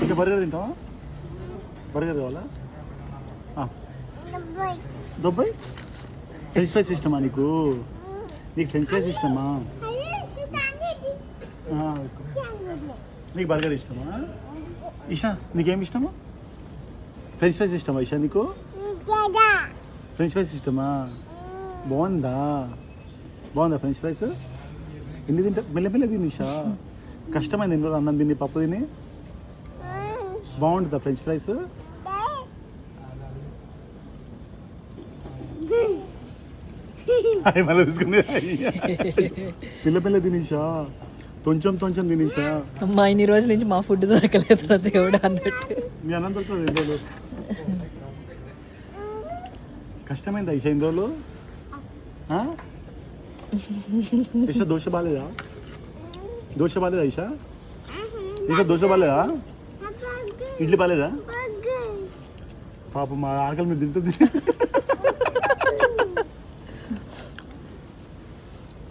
ఇంకా బర్గర్ తింటావా? బర్గర్ కావాలా? దుబాయ్ ఫ్రెంచ్ ఫ్రైస్ ఇష్టమా నీకు? నీకు ఫ్రెంచ్ ఫ్రైస్ ఇష్టమా? నీకు బర్గర్ ఇష్టమా? ఇషా నీకేం ఇష్టమా? ఫ్రెంచ్ ఫ్రైస్ ఇష్టమా ఇషా నీకు? ఫ్రెంచ్ ఫ్రైస్ ఇష్టమా? బాగుందా ఫ్రెంచ్ ఫ్రైస్? ఎన్ని తింటా? మెల్ల తిని ఇషా. కష్టమైంది ఎన్ని రోజులు అన్నం తిని పప్పు తిని. బాగుంటుందా ఫ్రెంచ్ ఫ్రైస్? మళ్ళీ తీసుకుంది. పిల్ల తినేసా, కొంచెం తినేసా. అమ్మా ఇన్ని రోజుల నుంచి మా ఫుడ్ దొరకలేదు దేవుడు అన్నట్టు. మీ అన్నం దొరకలేదు ఎన్ని రోజులు? కష్టమైందా ఇషా ఎన్ని రోజులు? ఇషా దోశ బాగాలేదా? ఇషా దోశ బాగాలేదా? ఇడ్లీ బాగాలేదా? పాపం మా ఆకలి మీద తింటుంది.